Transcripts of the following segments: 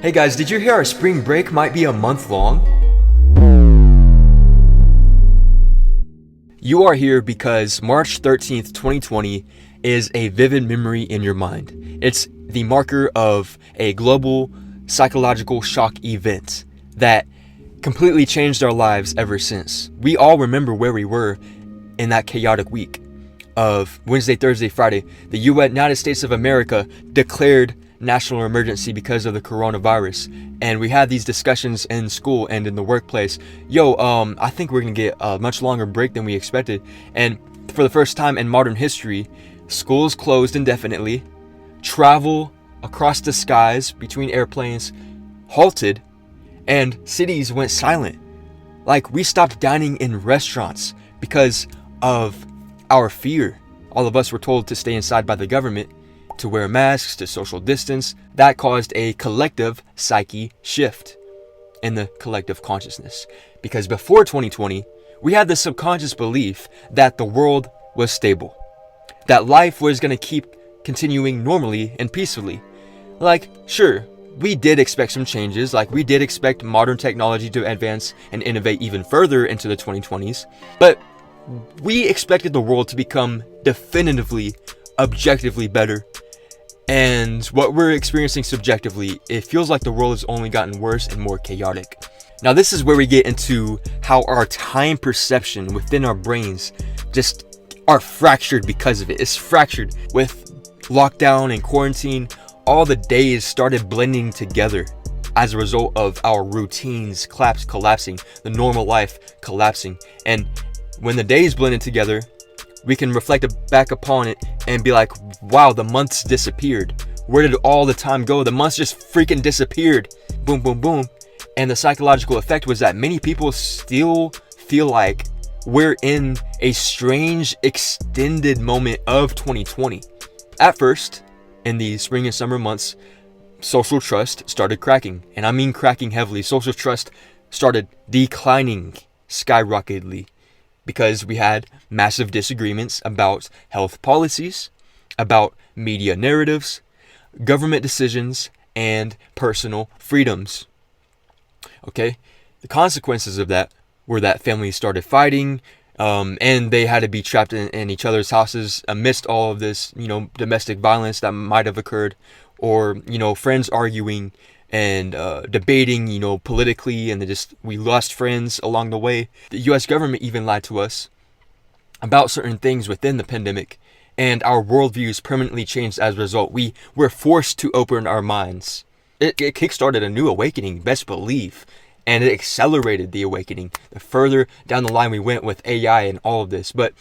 Hey guys, did you hear our spring break might be a month long? You are here because March 13th, 2020 is a vivid memory in your mind. It's the marker of a global psychological shock event that completely changed our lives ever since. We all remember where we were in that chaotic week of Wednesday, Thursday, Friday. The United States of America declared national emergency because of the coronavirus, and we had these discussions in school and in the workplace. I think we're gonna get a much longer break than we expected, and for the first time in modern history, schools closed indefinitely, travel across the skies between airplanes halted, and cities went silent. Like, we stopped dining in restaurants because of our fear. All of us were told to stay inside by the government, to wear masks, to social distance. That caused a collective psyche shift in the collective consciousness. Because before 2020, we had the subconscious belief that the world was stable, that life was going to keep continuing normally and peacefully. Like, sure, we did expect some changes. Like, we did expect modern technology to advance and innovate even further into the 2020s. But we expected the world to become definitively, objectively better. And what we're experiencing subjectively, it feels like the world has only gotten worse and more chaotic. Now, this is where we get into how our time perception within our brains just are fractured because of it. It's fractured with lockdown and quarantine. All the days started blending together as a result of our routines collapsing, the normal life collapsing. And when the days blended together, we can reflect back upon it and be like, wow, the months disappeared. Where did all the time go? The months just freaking disappeared. Boom, boom, boom. And the psychological effect was that many people still feel like we're in a strange extended moment of 2020. At first, in the spring and summer months, social trust started cracking. And I mean cracking heavily. Social trust started declining skyrocketedly, because we had massive disagreements about health policies, about media narratives, government decisions, and personal freedoms. Okay? The consequences of that were that families started fighting, and they had to be trapped in each other's houses amidst all of this, domestic violence that might have occurred, or, friends arguing and debating, politically, and we lost friends along the way. The U.S. government even lied to us about certain things within the pandemic, and our worldviews permanently changed as a result. We were forced to open our minds. It kickstarted a new awakening, best believe, and it accelerated the awakening the further down the line we went with AI and all of this. But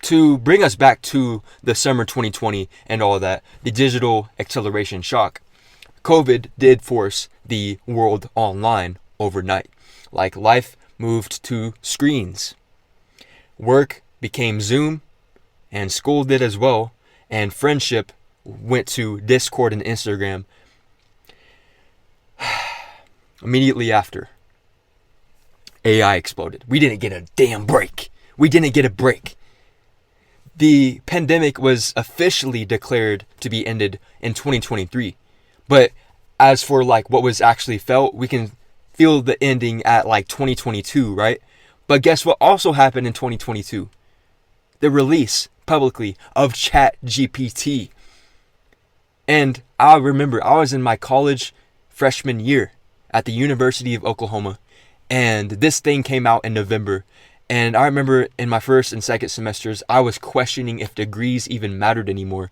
to bring us back to the summer 2020 and all of that, the digital acceleration shock, COVID did force the world online overnight. Like, life moved to screens. Work became Zoom, and school did as well, and friendship went to Discord and Instagram. Immediately after, AI exploded. We didn't get a damn break. We didn't get a break. The pandemic was officially declared to be ended in 2023. But as for what was actually felt, we can feel the ending at 2022, right? But guess what also happened in 2022? The release publicly of ChatGPT. And I remember I was in my college freshman year at the University of Oklahoma, and this thing came out in November. And I remember in my first and second semesters, I was questioning if degrees even mattered anymore.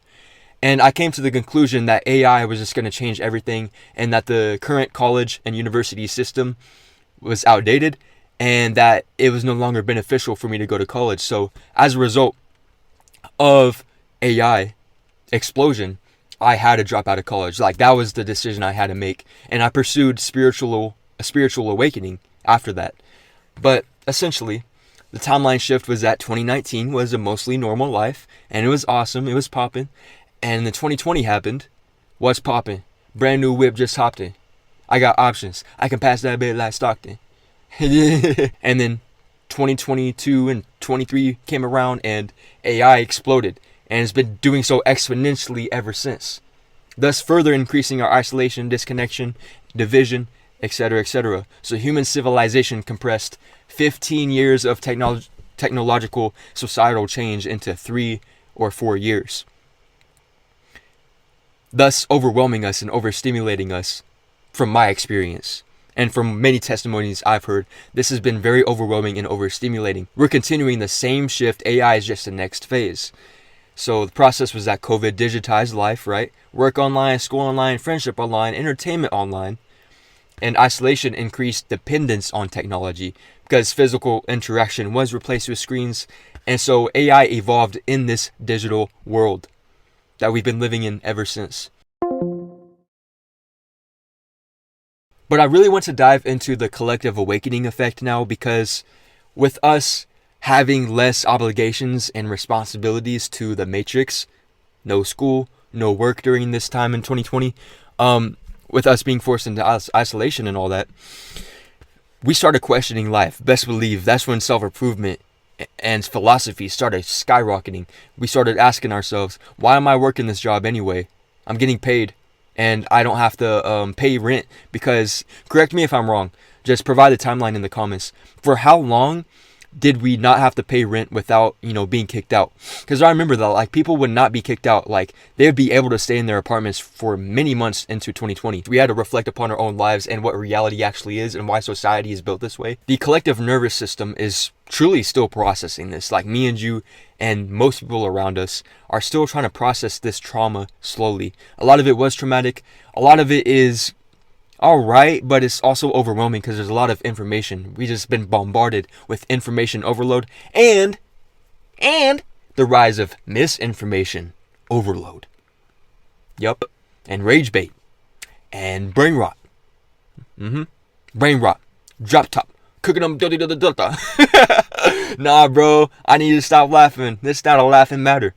And I came to the conclusion that AI was just going to change everything, and that the current college and university system was outdated, and that it was no longer beneficial for me to go to college. So as a result of AI explosion, I had to drop out of college. That was the decision I had to make. And I pursued a spiritual awakening after that. But essentially, the timeline shift was that 2019 was a mostly normal life, and it was awesome. It was popping. And then 2020 happened. What's popping? Brand new whip just hopped in. I got options. I can pass that bit like Stockton. And then 2022 and 23 came around, and AI exploded. And it's been doing so exponentially ever since. thus further increasing our isolation, disconnection, division, etc., etc. So human civilization compressed 15 years of technological societal change into 3 or 4 years, thus overwhelming us and overstimulating us. From my experience and from many testimonies I've heard, this has been very overwhelming and overstimulating. We're continuing the same shift. AI is just the next phase. So the process was that COVID digitized life, right? Work online, school online, friendship online, entertainment online. And isolation increased dependence on technology because physical interaction was replaced with screens. And so AI evolved in this digital world that we've been living in ever since. But I really want to dive into the collective awakening effect now, because with us having less obligations and responsibilities to the matrix, no school, no work during this time in 2020, with us being forced into isolation and all that, we started questioning life. Best believe that's when self-improvement and philosophy started skyrocketing. We started asking ourselves, why am I working this job anyway? I'm getting paid and I don't have to pay rent because, correct me if I'm wrong, just provide the timeline in the comments. For how long did we not have to pay rent without, being kicked out? Because I remember that, like, people would not be kicked out. Like, they would be able to stay in their apartments for many months into 2020. We had to reflect upon our own lives and what reality actually is and why society is built this way. The collective nervous system is truly still processing this. Like, me and you and most people around us are still trying to process this trauma slowly. A lot of it was traumatic. A lot of it is all right, but it's also overwhelming because there's a lot of information. We just been bombarded with information overload and the rise of misinformation overload. Yup. And rage bait and brain rot. Brain rot. Drop top. Cooking them da. Nah, bro. I need to stop laughing. This is not a laughing matter.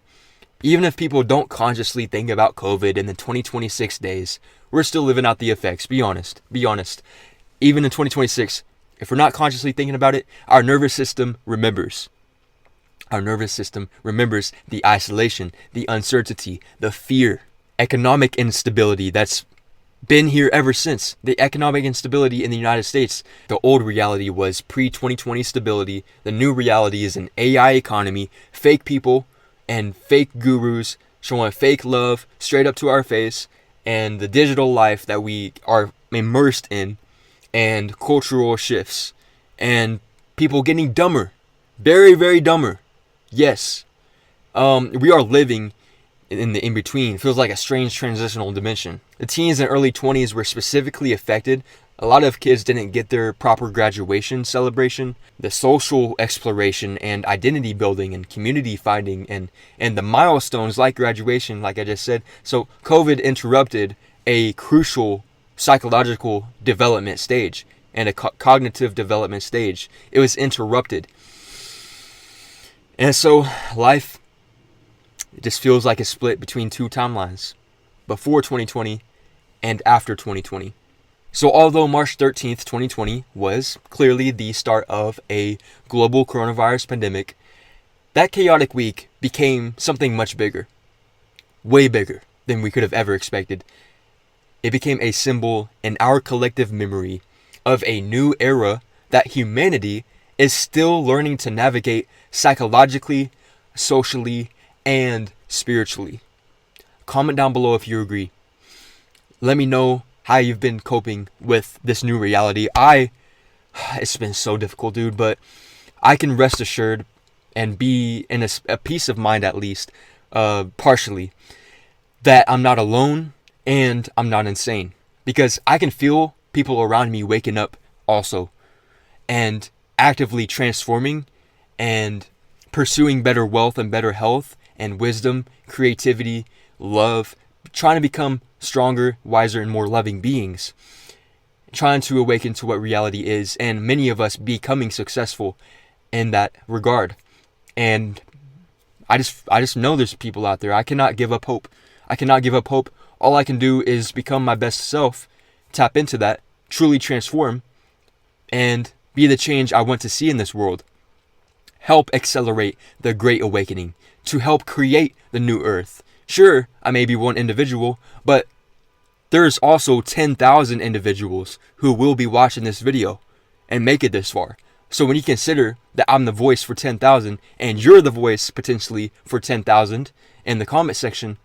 Even if people don't consciously think about COVID in the 2026 days, we're still living out the effects. Be honest. Even in 2026, if we're not consciously thinking about it, our nervous system remembers. Our nervous system remembers the isolation, the uncertainty, the fear, economic instability that's been here ever since. The economic instability in the United States. The old reality was pre-2020 stability. The new reality is an AI economy, fake people, and fake gurus showing fake love straight up to our face, and the digital life that we are immersed in, and cultural shifts, and people getting dumber, very, very dumber. Yes, we are living in the in-between. It feels like a strange transitional dimension. The teens and early 20s were specifically affected. A lot of kids didn't get their proper graduation celebration, the social exploration and identity building and community finding and the milestones like graduation, like I just said. So COVID interrupted a crucial psychological development stage and a cognitive development stage. It was interrupted. And so life, it just feels like a split between two timelines, before 2020 and after 2020. So although March 13th, 2020 was clearly the start of a global coronavirus pandemic, that chaotic week became something much bigger, way bigger than we could have ever expected. It became a symbol in our collective memory of a new era that humanity is still learning to navigate psychologically, socially, and spiritually. Comment down below if you agree. Let me know how you've been coping with this new reality. It's been so difficult, dude, but I can rest assured and be in a peace of mind, at least, partially, that I'm not alone and I'm not insane, because I can feel people around me waking up also and actively transforming and pursuing better wealth and better health and wisdom, creativity, love, trying to become stronger, wiser, and more loving beings, trying to awaken to what reality is, and many of us becoming successful in that regard. And I just know there's people out there. I cannot give up hope. All I can do is become my best self, tap into that, truly transform, and be the change I want to see in this world. Help accelerate the Great Awakening, to help create the new earth, Sure, I may be one individual, but there's also 10,000 individuals who will be watching this video and make it this far. So when you consider that I'm the voice for 10,000 and you're the voice potentially for 10,000 in the comment section,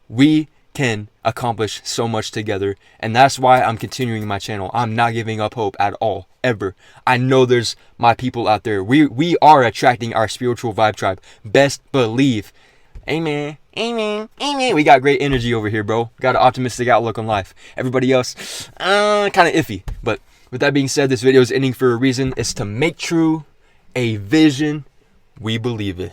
we can accomplish so much together. And that's why I'm continuing my channel. I'm not giving up hope at all, ever. I know there's my people out there. We are attracting our spiritual vibe tribe. Best believe. Amen. Amen. Amen. We got great energy over here, bro. Got an optimistic outlook on life. Everybody else, kind of iffy. But with that being said, this video is ending for a reason. It's to make true a vision. We believe it.